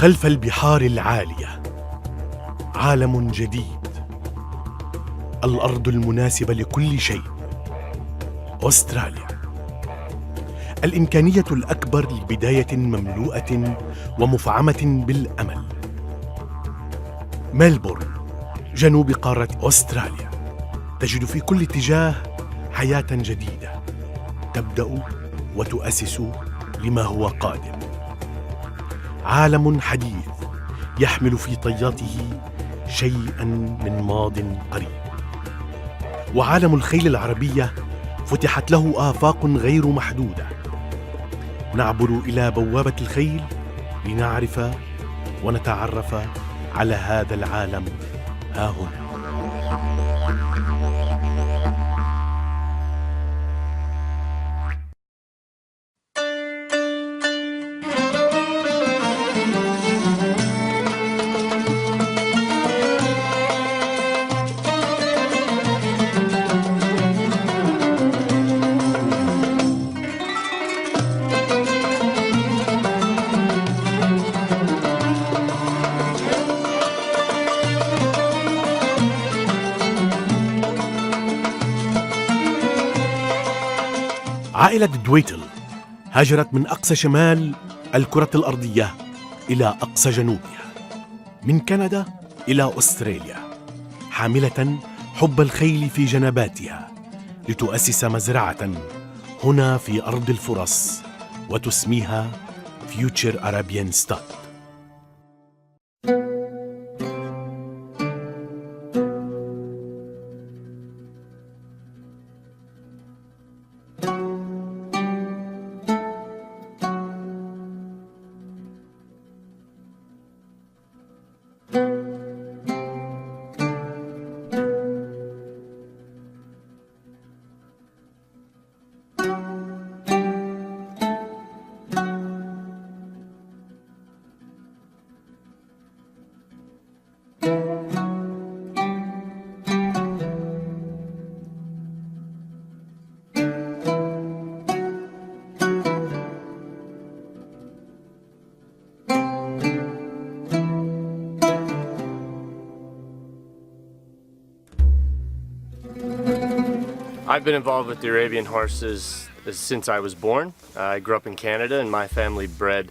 خلف البحار العالية عالم جديد، الأرض المناسبة لكل شيء، أستراليا. الإمكانية الأكبر لبداية مملوءة ومفعمة بالأمل. ميلبورن، جنوب قارة أستراليا، تجد في كل اتجاه حياة جديدة تبدأ وتؤسس لما هو قادم. عالم حديث يحمل في طياته شيئاً من ماضٍ قريب. وعالم الخيل العربية فتحت له آفاق غير محدودة. نعبر إلى بوابة الخيل لنعرف ونتعرف على هذا العالم ها هنا. عائلة دويتل هاجرت من أقصى شمال الكرة الأرضية إلى أقصى جنوبها، من كندا إلى أستراليا، حاملة حب الخيل في جنباتها لتؤسس مزرعة هنا في أرض الفرص وتسميها Future Arabian Stud. I've been involved with the Arabian horses since I was born. I grew up in Canada and my family bred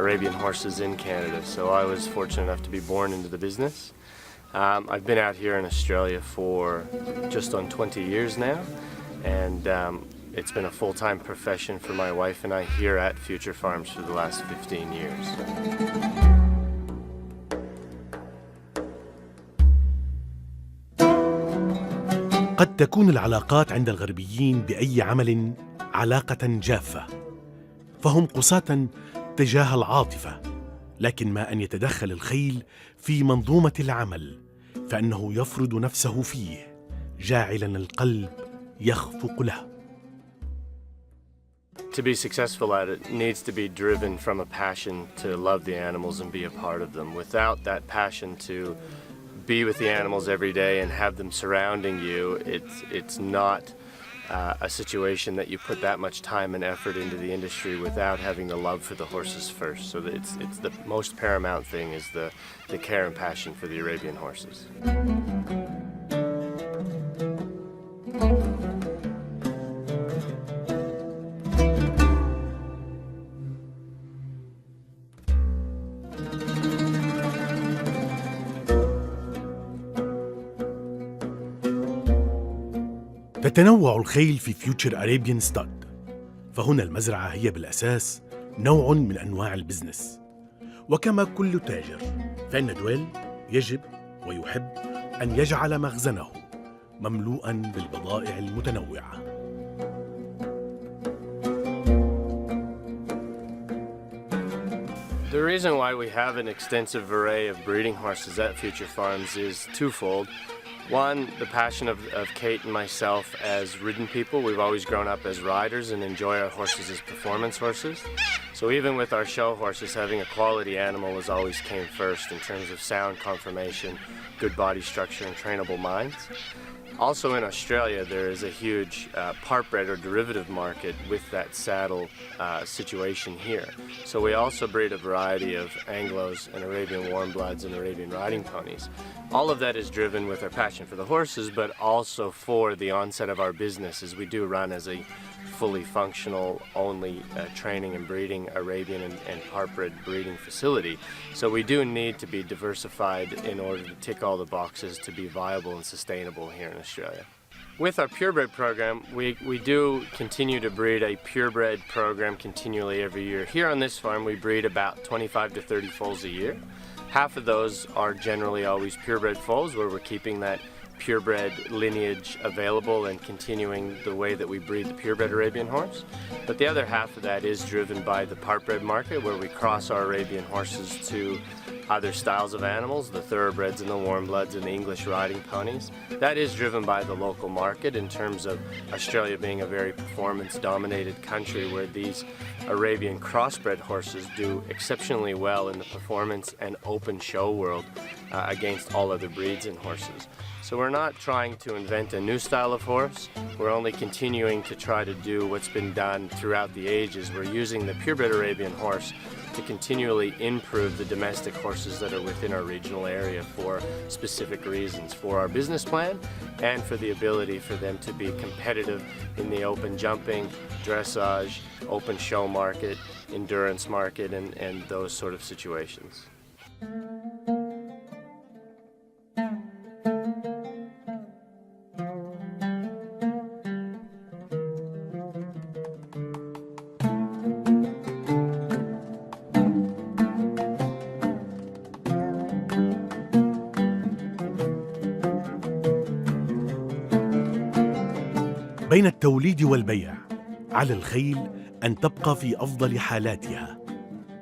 Arabian horses in Canada, so I was fortunate enough to be born into the business. I've been out here in Australia for just on 20 years now, and it's been a full-time profession for my wife and I here at Future Farms for the last 15 years. قد تكون العلاقات عند الغربيين بأي عمل علاقة جافة، فهم قساة تجاه العاطفة، لكن ما أن يتدخل الخيل في منظومة العمل فإنه يفرض نفسه فيه، جاعلاً القلب يخفق له. To be successful at it needs to be driven from a passion to love the animals and be a part of them. Without that passion to be with the animals every day and have them surrounding you, it's not a situation that you put that much time and effort into the industry without having the love for the horses first. So that it's the most paramount thing is the care and passion for the Arabian horses. تتنوع الخيل في فيوتشر أريبيان ستاد، فهنا المزرعة هي بالأساس نوع من أنواع البزنس. وكما كل تاجر فإن دويل يجب ويحب أن يجعل مخزنه مملوءاً بالبضائع المتنوعة. The reason why we have an extensive array of breeding horses at Future Farms is twofold. One, the passion of Kate and myself as ridden people. We've always grown up as riders and enjoy our horses as performance horses. So even with our show horses, having a quality animal is always came first in terms of sound conformation, good body structure, and trainable minds. Also in Australia, there is a huge part-bred or derivative market with that saddle situation here. So we also breed a variety of Anglos and Arabian warmbloods and Arabian riding ponies. All of that is driven with our passion for the horses, but also for the onset of our business, as we do run as a fully functional, only training and breeding Arabian and part-bred breeding facility. So we do need to be diversified in order to tick all the boxes to be viable and sustainable here in Australia. With our purebred program, we do continue to breed a purebred program continually every year. Here on this farm, we breed about 25 to 30 foals a year. Half of those are generally always purebred foals, where we're keeping that purebred lineage available and continuing the way that we breed the purebred Arabian horse. But the other half of that is driven by the part-bred market, where we cross our Arabian horses to other styles of animals, the thoroughbreds and the warmbloods and the English riding ponies. That is driven by the local market in terms of Australia being a very performance-dominated country, where these Arabian crossbred horses do exceptionally well in the performance and open show world against all other breeds and horses. So we're not trying to invent a new style of horse. We're only continuing to try to do what's been done throughout the ages. We're using the purebred Arabian horse to continually improve the domestic horses that are within our regional area for specific reasons, for our business plan and for the ability for them to be competitive in the open jumping, dressage, open show market, endurance market, and those sort of situations. بين التوليد والبيع، على الخيل أن تبقى في أفضل حالاتها،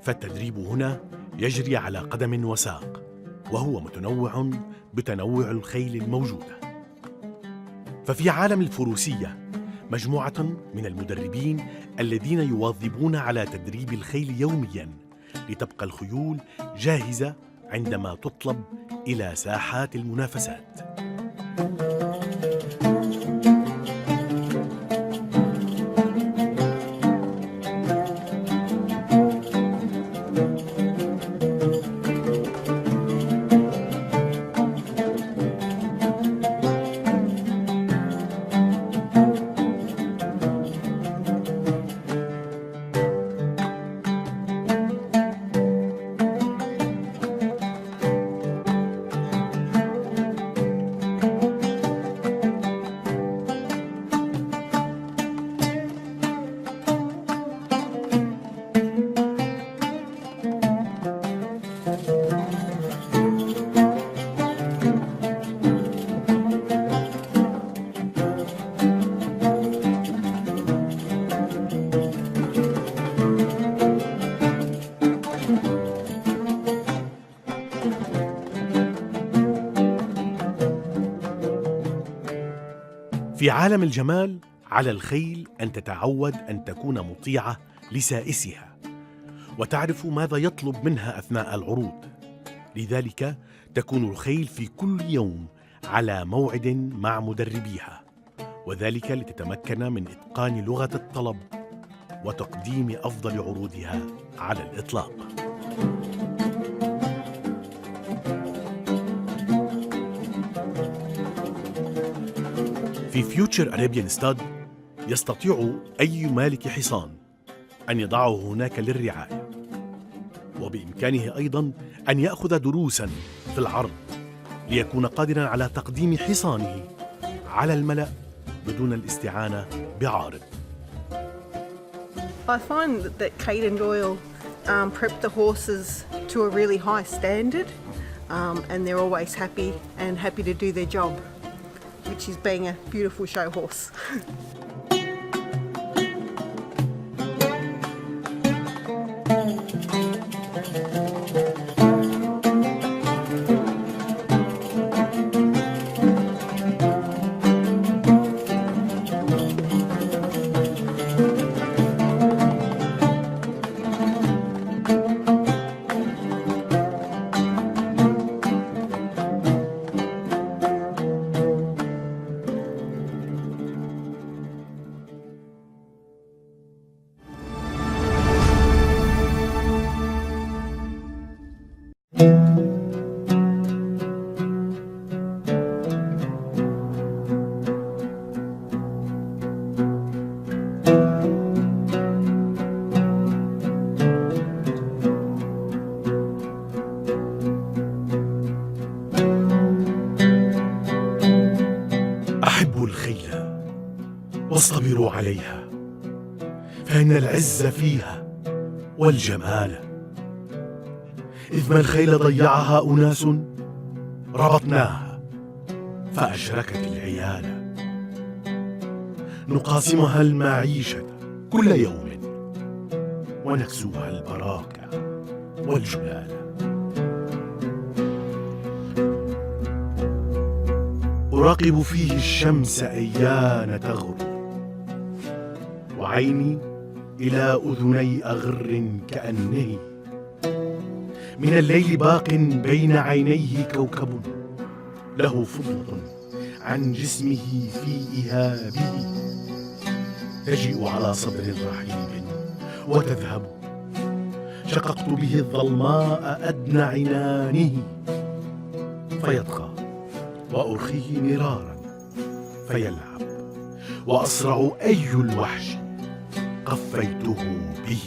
فالتدريب هنا يجري على قدم وساق، وهو متنوع بتنوع الخيل الموجودة. ففي عالم الفروسية مجموعة من المدربين الذين يواظبون على تدريب الخيل يومياً لتبقى الخيول جاهزة عندما تطلب إلى ساحات المنافسات. في عالم الجمال على الخيل أن تتعود أن تكون مطيعة لسائسها وتعرف ماذا يطلب منها أثناء العروض. لذلك تكون الخيل في كل يوم على موعد مع مدربيها، وذلك لتتمكن من إتقان لغة الطلب وتقديم أفضل عروضها على الإطلاق. في فيوتشر أرابيان ستاد يستطيع أي مالك حصان أن يضعه هناك للرعاية، وبإمكانه أيضاً أن يأخذ دروساً في العرض ليكون قادراً على تقديم حصانه على الملأ بدون الاستعانة بعارض. I find that Kate and Doyle prep the horses to a really high standard, and they're always happy to do their job, which is being a beautiful show horse. واصطبروا عليها، فإن العز فيها والجمال. إذ ما الخيل ضيعها أناس ربطناها فأشركت العيال. نقاسمها المعيشة كل يوم ونكسوها البراكة والجلال. أراقب فيه الشمس أيان تغرب، وعيني إلى أذني أغر كأنه من الليل باق بين عينيه كوكب له فضة عن جسمه في إهابه، تجيء على صدر رحيب وتذهب. شققت به الظلماء أدنى عنانه فيطغى، وأرخيه مرارا فيلعب، وأسرع أي الوحش قفيته به.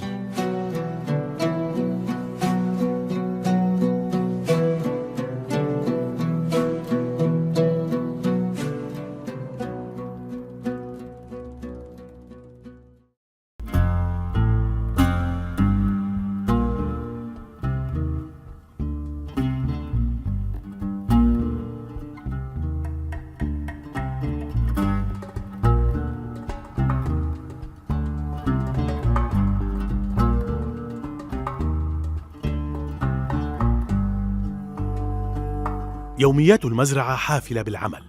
يوميات المزرعة حافلة بالعمل،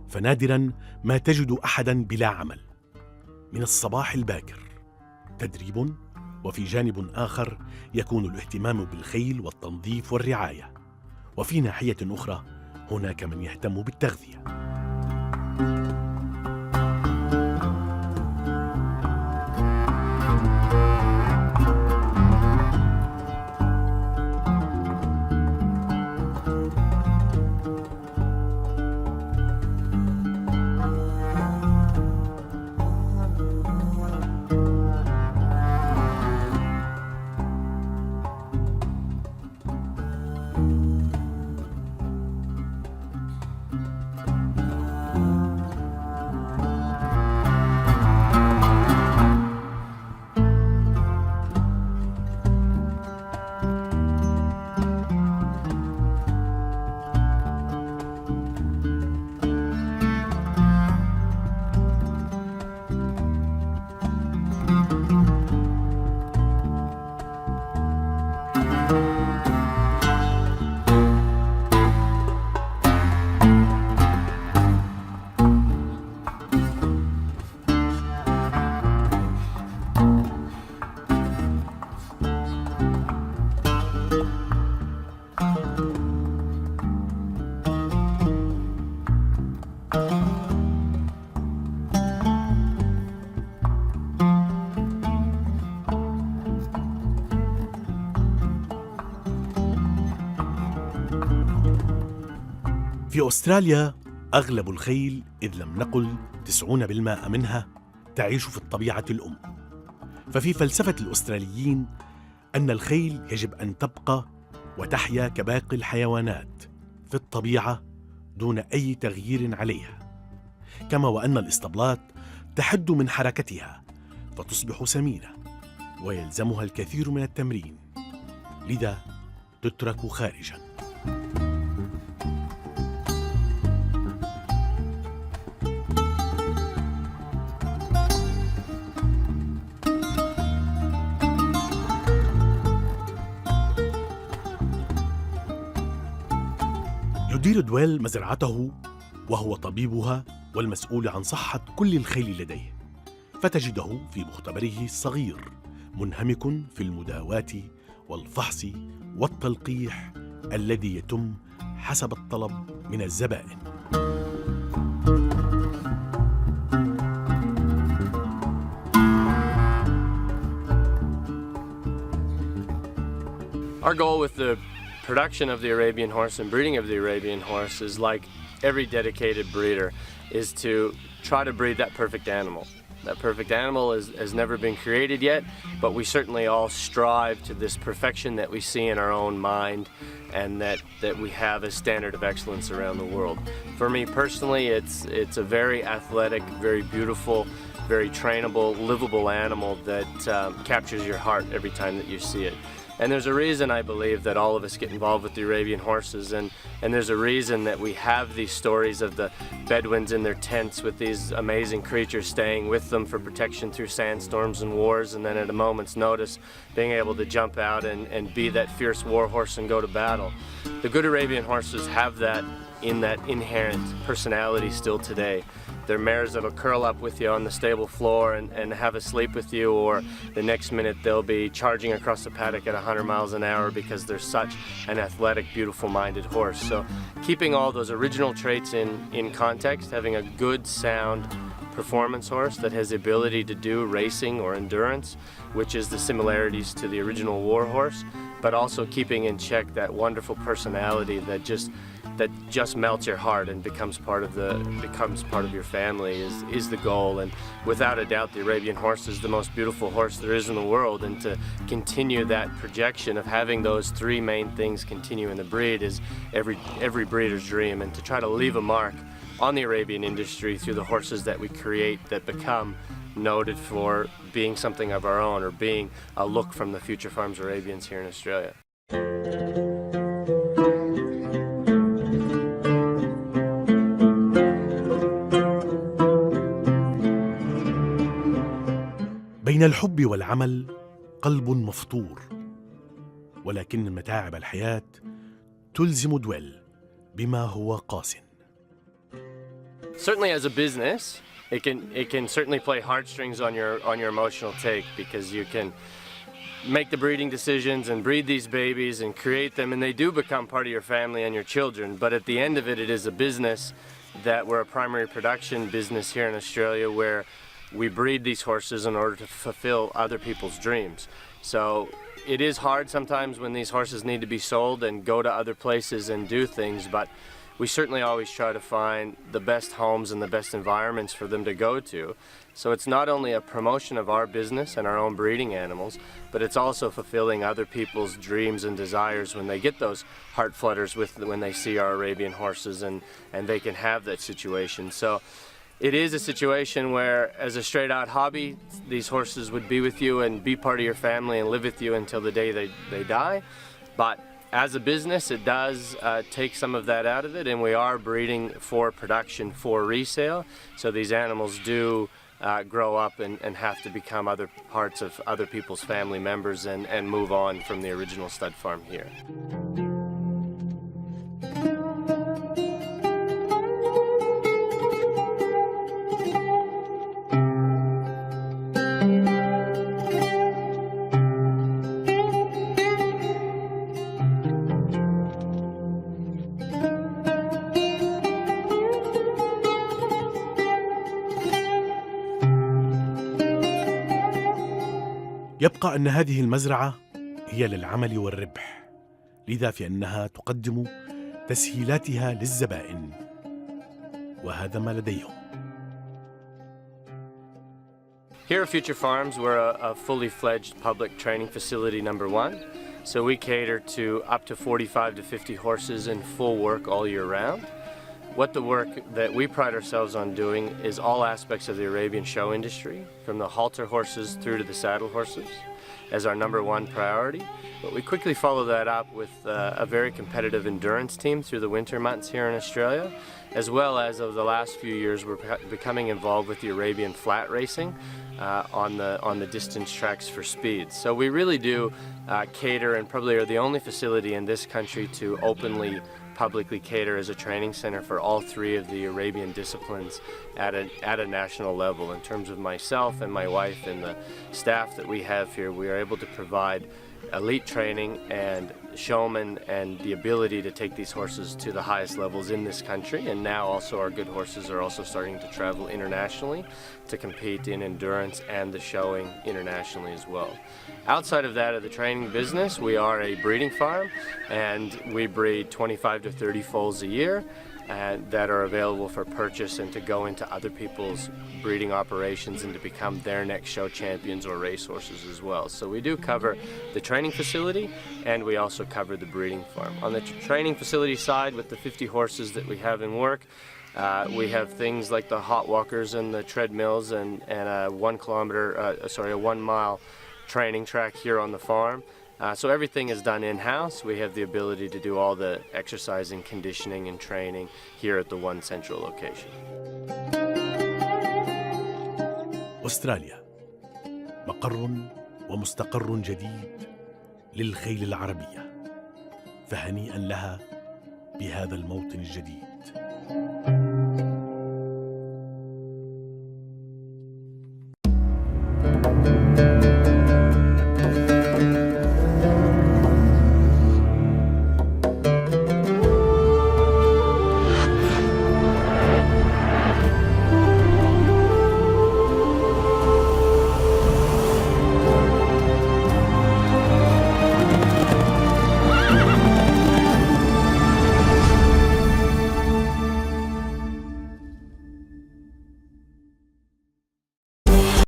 فنادراً ما تجد أحداً بلا عمل. من الصباح الباكر تدريب، وفي جانب آخر يكون الاهتمام بالخيل والتنظيف والرعاية، وفي ناحية أخرى هناك من يهتم بالتغذية. في أستراليا أغلب الخيل، إذ لم نقل 90% منها، تعيش في الطبيعة الأم. ففي فلسفة الأستراليين أن الخيل يجب أن تبقى وتحيا كباقي الحيوانات في الطبيعة دون أي تغيير عليها، كما وأن الإسطبلات تحد من حركتها فتصبح سمينة ويلزمها الكثير من التمرين، لذا تترك خارجاً. يدير دويل مزرعته وهو طبيبها والمسؤول عن صحة كل الخيل لديه، فتجده في مختبره الصغير منهمك في المداواة والفحص والتلقيح الذي يتم حسب الطلب من الزبائن. Our goal with the production of the Arabian horse and breeding of the Arabian horse is, like every dedicated breeder, is to try to breed that perfect animal. That perfect animal has never been created yet, but we certainly all strive to this perfection that we see in our own mind and that we have a standard of excellence around the world. For me personally, it's a very athletic, very beautiful, very trainable, livable animal that captures your heart every time that you see it. And there's a reason, I believe, that all of us get involved with the Arabian horses, and there's a reason that we have these stories of the Bedouins in their tents with these amazing creatures staying with them for protection through sandstorms and wars, and then at a moment's notice being able to jump out and be that fierce war horse and go to battle. The good Arabian horses have that in that inherent personality still today. They're mares that'll curl up with you on the stable floor and have a sleep with you, or the next minute they'll be charging across the paddock at 100 miles an hour because they're such an athletic, beautiful-minded horse. So keeping all those original traits in context, having a good, sound performance horse that has the ability to do racing or endurance, which is the similarities to the original war horse, but also keeping in check that wonderful personality that just melts your heart and becomes part of your family is the goal. And without a doubt, the Arabian horse is the most beautiful horse there is in the world, and to continue that projection of having those three main things continue in the breed is every breeder's dream, and to try to leave a mark on the Arabian industry through the horses that we create that become noted for being something of our own or being a look from the Future Farms Arabians here in Australia. بين الحب والعمل قلب مفطور، ولكن متاعب الحياة تلزم دويل بما هو قاس. Certainly as a business, it can certainly play heartstrings on your emotional take, because you can make the breeding decisions and breed these babies and create them, and they do become part of your family and your children. But at the end of it, it is a business that we're a primary production business here in Australia, where we breed these horses in order to fulfill other people's dreams. So it is hard sometimes when these horses need to be sold and go to other places and do things, but we certainly always try to find the best homes and the best environments for them to go to. So it's not only a promotion of our business and our own breeding animals, but it's also fulfilling other people's dreams and desires when they get those heart flutters when they see our Arabian horses, and they can have that situation. So it is a situation where, as a straight-out hobby, these horses would be with you and be part of your family and live with you until the day they die. But as a business, it does take some of that out of it, and we are breeding for production, for resale. So these animals do grow up and have to become other parts of other people's family members and move on from the original stud farm here. يبقى أن هذه المزرعة هي للعمل والربح، لذا فإنها تقدم تسهيلاتها للزبائن، وهذا ما لديهم. Here at Future Farms, we're a fully fledged public training facility, number one. So we cater to up to 45 to 50 horses in full work all year round. What the work that we pride ourselves on doing is all aspects of the Arabian show industry, from the halter horses through to the saddle horses, as our number one priority. But we quickly follow that up with a very competitive endurance team through the winter months here in Australia, as well as over the last few years we're becoming involved with the Arabian flat racing on the distance tracks for speed. So we really do cater, and probably are the only facility in this country to openly publicly cater as a training center for all three of the Arabian disciplines at a national level. In terms of myself and my wife and the staff that we have here, we are able to provide elite training and showmen and the ability to take these horses to the highest levels in this country. And now also our good horses are also starting to travel internationally to compete in endurance and the showing internationally as well. Outside of that, of the training business, we are a breeding farm, and we breed 25 to 30 foals a year. that are available for purchase and to go into other people's breeding operations and to become their next show champions or racehorses as well. So we do cover the training facility, and we also cover the breeding farm. On the training facility side, with the 50 horses that we have in work, we have things like the hot walkers and the treadmills and a 1 mile training track here on the farm. So everything is done in-house. We have the ability to do all the exercising, conditioning and training here at the one central location. أستراليا مقر ومستقر جديد للخيل العربية، فهنيئا لها بهذا الموطن الجديد.